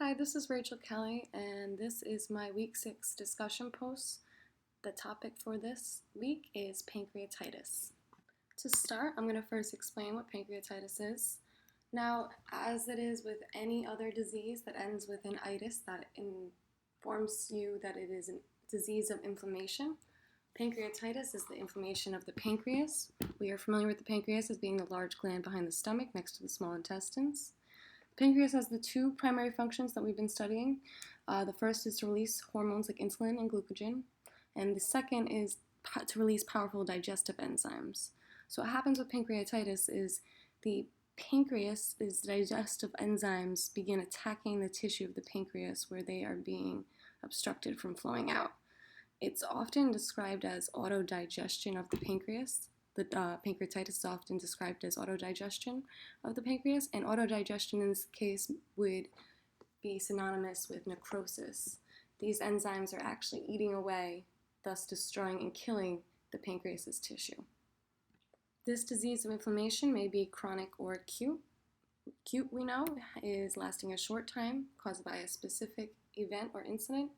Hi, this is Rachel Kelly, and this is my week 6 discussion post. The topic for this week is pancreatitis. To start, I'm going to first explain what pancreatitis is. Now, as it is with any other disease that ends with an itis, that informs you that it is a disease of inflammation. Pancreatitis is the inflammation of the pancreas. We are familiar with the pancreas as being the large gland behind the stomach next to the small intestines. The pancreas has the two primary functions that we've been studying. The first is to release hormones like insulin and glucagon, and the second is to release powerful digestive enzymes. So what happens with pancreatitis is the digestive enzymes begin attacking the tissue of the pancreas where they are being obstructed from flowing out. It's often described as autodigestion of the pancreas. The pancreatitis is often described as autodigestion of the pancreas, and autodigestion in this case would be synonymous with necrosis. These enzymes are actually eating away, thus destroying and killing the pancreas's tissue. This disease of inflammation may be chronic or acute. Acute, we know, is lasting a short time, caused by a specific event or incident.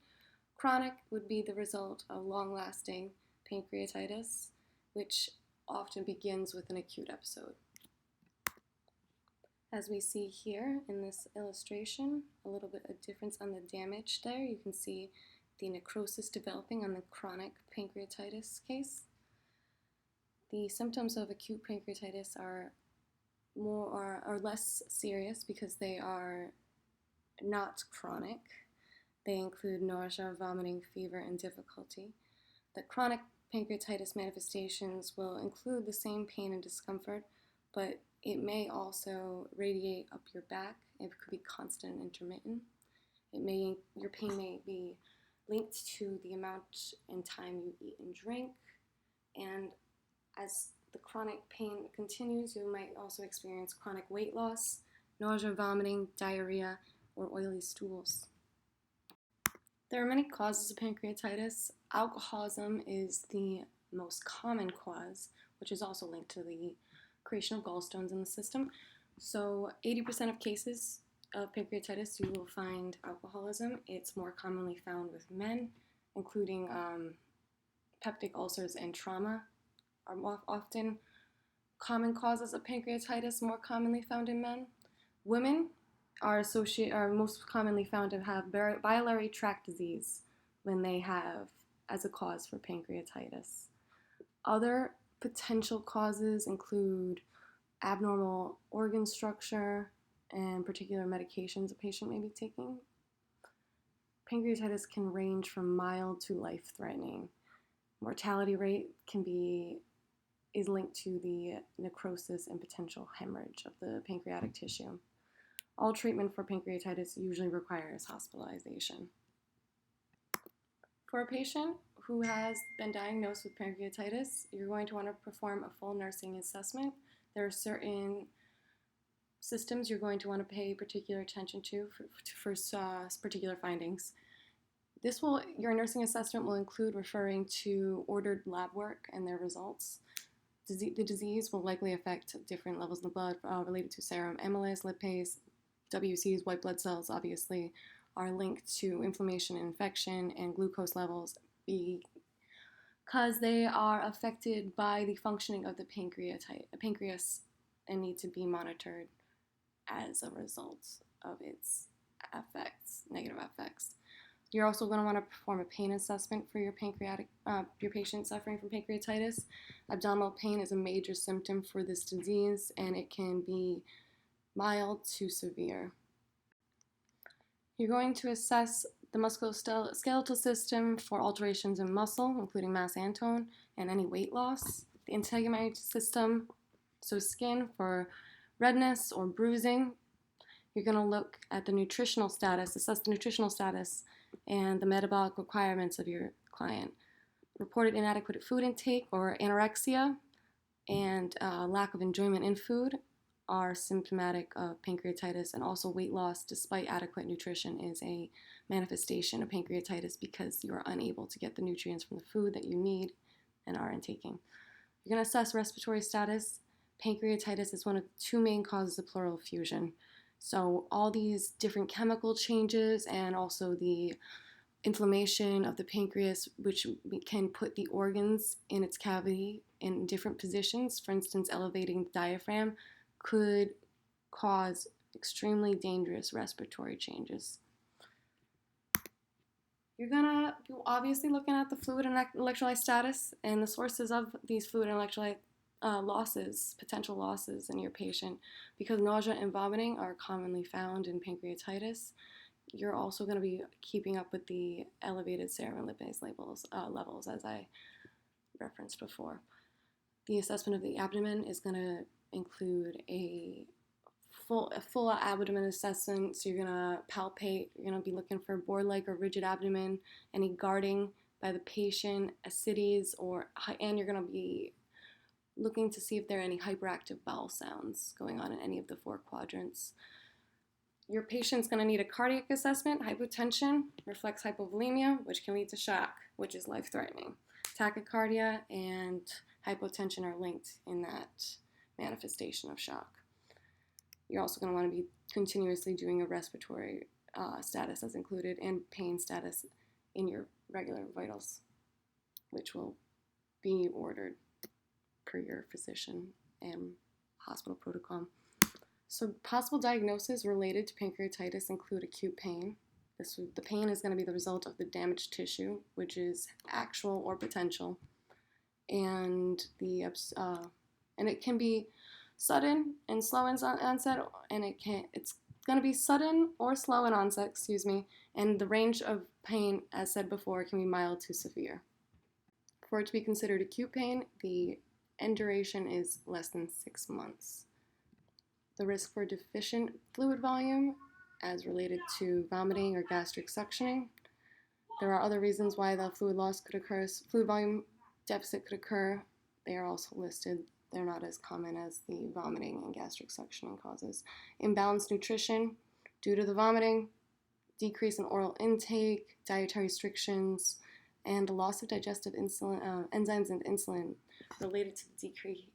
Chronic would be the result of long-lasting pancreatitis, which often begins with an acute episode. As we see here in this illustration, a little bit of difference on the damage there. You can see the necrosis developing on the chronic pancreatitis case. The symptoms of acute pancreatitis are less serious because they are not chronic. They include nausea, vomiting, fever, and difficulty. The chronic pancreatitis manifestations will include the same pain and discomfort, but it may also radiate up your back. It could be constant and intermittent. Your pain may be linked to the amount and time you eat and drink, and as the chronic pain continues, you might also experience chronic weight loss, nausea, vomiting, diarrhea, or oily stools. There are many causes of pancreatitis. Alcoholism is the most common cause, which is also linked to the creation of gallstones in the system. So 80% of cases of pancreatitis, you will find alcoholism. It's more commonly found with men, including peptic ulcers and trauma are often common causes of pancreatitis, more commonly found in men. Women are most commonly found to have biliary tract disease when they have as a cause for pancreatitis. Other potential causes include abnormal organ structure and particular medications a patient may be taking. Pancreatitis can range from mild to life-threatening. Mortality rate is linked to the necrosis and potential hemorrhage of the pancreatic tissue. All treatment for pancreatitis usually requires hospitalization. For a patient who has been diagnosed with pancreatitis, you're going to want to perform a full nursing assessment. There are certain systems you're going to want to pay particular attention to for particular findings. Your nursing assessment will include referring to ordered lab work and their results. The disease will likely affect different levels in the blood related to serum amylase, lipase, WCs, white blood cells, obviously, are linked to inflammation and infection and glucose levels because they are affected by the functioning of the pancreas and need to be monitored as a result of its negative effects. You're also going to want to perform a pain assessment for your patient suffering from pancreatitis. Abdominal pain is a major symptom for this disease, and it can be mild to severe. You're going to assess the musculoskeletal system for alterations in muscle, including mass and tone, and any weight loss. The integumentary system, so skin, for redness or bruising. You're going to look at the nutritional status, assess the nutritional status and the metabolic requirements of your client. Reported inadequate food intake or anorexia and lack of enjoyment in food are symptomatic of pancreatitis, and also weight loss despite adequate nutrition is a manifestation of pancreatitis because you are unable to get the nutrients from the food that you need and are intaking. You're going to assess respiratory status. Pancreatitis is one of the two main causes of pleural effusion. So all these different chemical changes and also the inflammation of the pancreas, which can put the organs in its cavity in different positions, for instance, elevating the diaphragm, could cause extremely dangerous respiratory changes. You're gonna be obviously looking at the fluid and electrolyte status and the sources of these fluid and electrolyte losses, potential losses in your patient, because nausea and vomiting are commonly found in pancreatitis. You're also going to be keeping up with the elevated serum and lipase levels, as I referenced before. The assessment of the abdomen is going to include a full abdomen assessment. So you're going to palpate, you're going to be looking for board-like or rigid abdomen, any guarding by the patient, ascites, and you're going to be looking to see if there are any hyperactive bowel sounds going on in any of the 4 quadrants. Your patient's going to need a cardiac assessment, hypotension, reflex hypovolemia, which can lead to shock, which is life-threatening. Tachycardia and hypotension are linked in that manifestation of shock. You're also going to want to be continuously doing a respiratory status as included and pain status in your regular vitals, which will be ordered per your physician and hospital protocol. So possible diagnoses related to pancreatitis include acute pain. The pain is going to be the result of the damaged tissue, which is actual or potential, and it can be sudden and slow in onset, and it's going to be sudden or slow in onset, and the range of pain, as said before, can be mild to severe. For it to be considered acute pain, the end duration is less than 6 months. The risk for deficient fluid volume as related to vomiting or gastric suctioning. There are other reasons why the fluid loss could occur, fluid volume deficit could occur. They are also listed. They're not as common as the vomiting and gastric suctioning causes. Imbalanced nutrition due to the vomiting, decrease in oral intake, dietary restrictions, and the loss of digestive enzymes and insulin related to the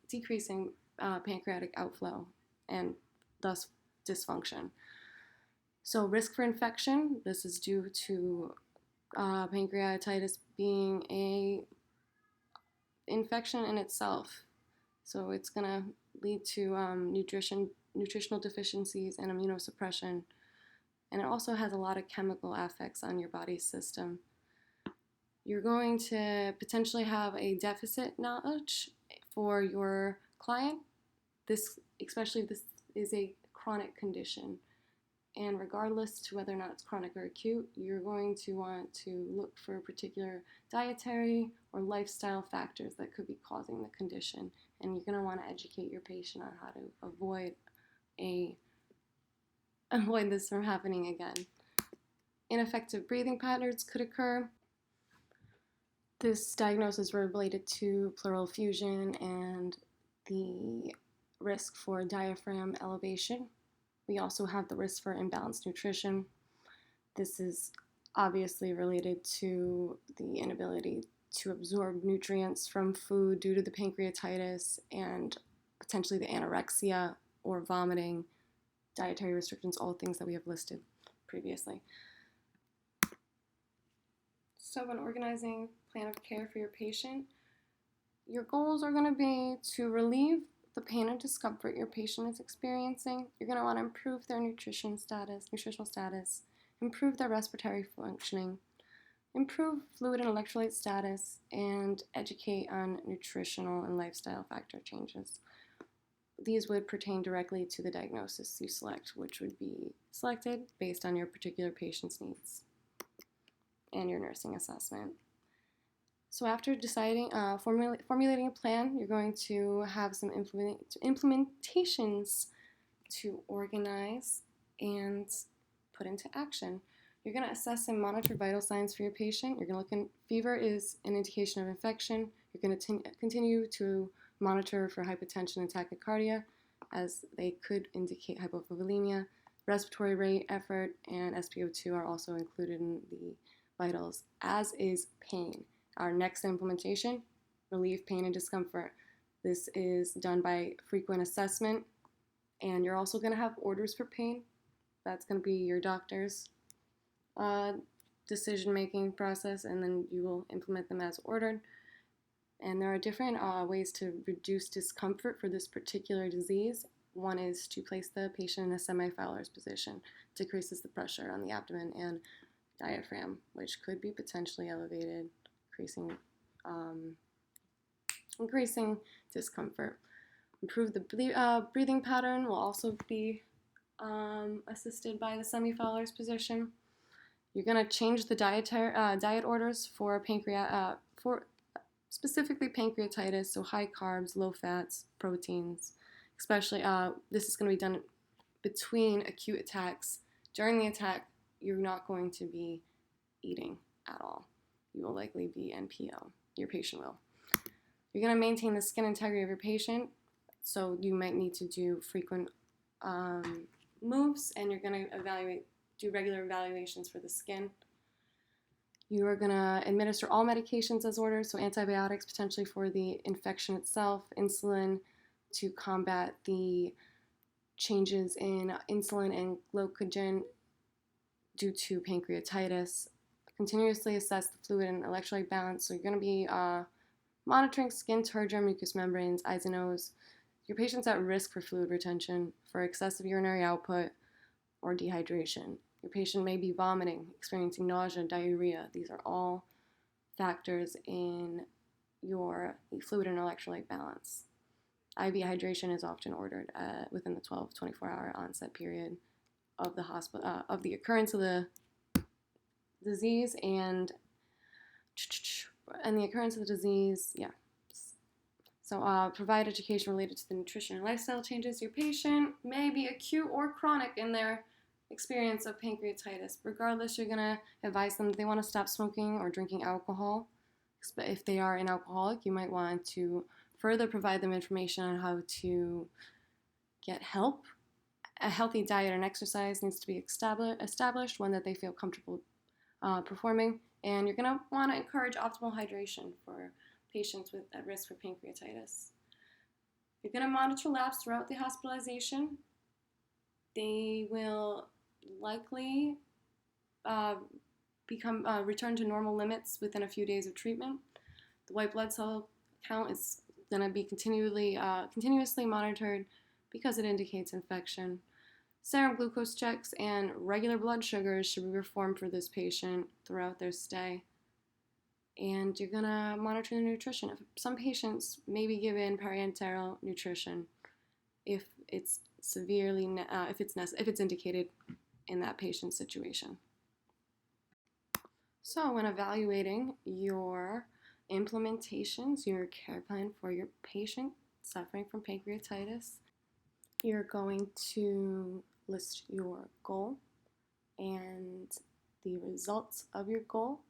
decreasing pancreatic outflow and thus dysfunction. So risk for infection, this is due to pancreatitis being a infection in itself. So it's going to lead to nutritional deficiencies and immunosuppression. And it also has a lot of chemical effects on your body's system. You're going to potentially have a deficit knowledge for your client. This is a chronic condition. And regardless to whether or not it's chronic or acute, you're going to want to look for particular dietary or lifestyle factors that could be causing the condition. And you're going to want to educate your patient on how to avoid this from happening again. Ineffective breathing patterns could occur. This diagnosis related to pleural effusion and the risk for diaphragm elevation. We also have the risk for imbalanced nutrition. This is obviously related to the inability to absorb nutrients from food due to the pancreatitis and potentially the anorexia or vomiting, dietary restrictions, all things that we have listed previously. So when organizing plan of care for your patient, your goals are going to be to relieve the pain and discomfort your patient is experiencing. You're going to want to improve their nutritional status, improve their respiratory functioning, improve fluid and electrolyte status, and educate on nutritional and lifestyle factor changes. These would pertain directly to the diagnosis you select, which would be selected based on your particular patient's needs and your nursing assessment. So after deciding, formulating a plan, you're going to have some implementations to organize and put into action. You're going to assess and monitor vital signs for your patient. You're going to look in, fever is an indication of infection. You're going to continue to monitor for hypotension and tachycardia, as they could indicate hypovolemia. Respiratory rate, effort, and SpO2 are also included in the vitals, as is pain. Our next implementation, relieve pain and discomfort. This is done by frequent assessment, and you're also going to have orders for pain That's going to be your doctor's decision-making process, and then you will implement them as ordered. And there are different ways to reduce discomfort for this particular disease. One is to place the patient in a semi-Fowler's position. Decreases the pressure on the abdomen and diaphragm, which could be potentially elevated, increasing discomfort. Improve the breathing pattern will also be assisted by the semi-Fowler's position. You're going to change the diet orders for specifically pancreatitis, so high carbs, low fats, proteins. Especially, this is going to be done between acute attacks. During the attack, you're not going to be eating at all. You will likely be NPO. Your patient will. You're going to maintain the skin integrity of your patient, so you might need to do frequent moves, and you're going to do regular evaluations for the skin. You are going to administer all medications as ordered, so antibiotics potentially for the infection itself, insulin to combat the changes in insulin and glycogen due to pancreatitis. Continuously assess the fluid and electrolyte balance, so you're going to be monitoring skin turgor, mucous membranes, eyes and nose. Your patient's at risk for fluid retention, for excessive urinary output, or dehydration. Your patient may be vomiting, experiencing nausea, diarrhea. These are all factors in your fluid and electrolyte balance. IV hydration is often ordered within the 12-24-hour onset period of the occurrence of the disease and the occurrence of the disease. Yeah. So provide education related to the nutrition and lifestyle changes. Your patient may be acute or chronic in their experience of pancreatitis. Regardless, you're going to advise them that they want to stop smoking or drinking alcohol. If they are an alcoholic, you might want to further provide them information on how to get help. A healthy diet and exercise needs to be established, one that they feel comfortable performing. And you're going to want to encourage optimal hydration for patients at risk for pancreatitis. You're going to monitor labs throughout the hospitalization. They will likely return to normal limits within a few days of treatment. The white blood cell count is going to be continuously monitored because it indicates infection. Serum glucose checks and regular blood sugars should be performed for this patient throughout their stay. And you're going to monitor the nutrition. Some patients may be given parenteral nutrition if it's if it's indicated in that patient's situation. So when evaluating your implementations, your care plan for your patient suffering from pancreatitis, you're going to list your goal and the results of your goal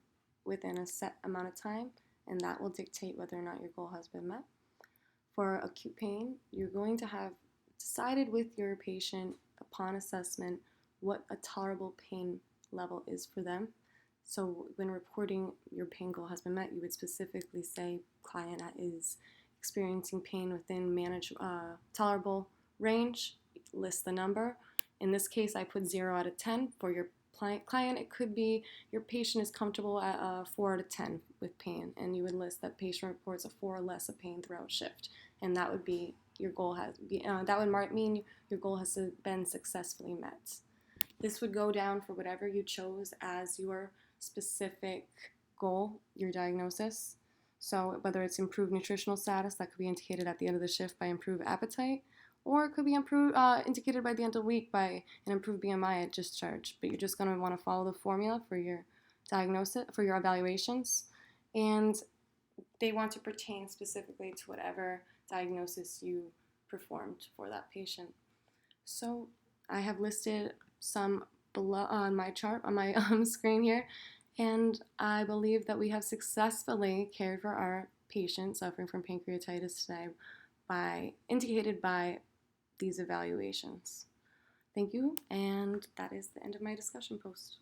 within a set amount of time, and that will dictate whether or not your goal has been met. For acute pain, you're going to have decided with your patient upon assessment what a tolerable pain level is for them. So when reporting your pain goal has been met, you would specifically say client is experiencing pain within tolerable range, list the number. In this case, I put 0 out of 10. For your client, it could be your patient is comfortable at 4 out of 10 with pain, and you would list that patient reports a 4 or less of pain throughout shift, and that would be your goal that would mean your goal has been successfully met. This would go down for whatever you chose as your specific goal, your diagnosis. So whether it's improved nutritional status, that could be indicated at the end of the shift by improved appetite, or it could be indicated by the end of the week by an improved BMI at discharge. But you're just going to want to follow the formula for your diagnosis, for your evaluations, and they want to pertain specifically to whatever diagnosis you performed for that patient. So I have listed some below on my chart on my screen here, and I believe that we have successfully cared for our patient suffering from pancreatitis today, indicated by these evaluations. Thank you, and that is the end of my discussion post.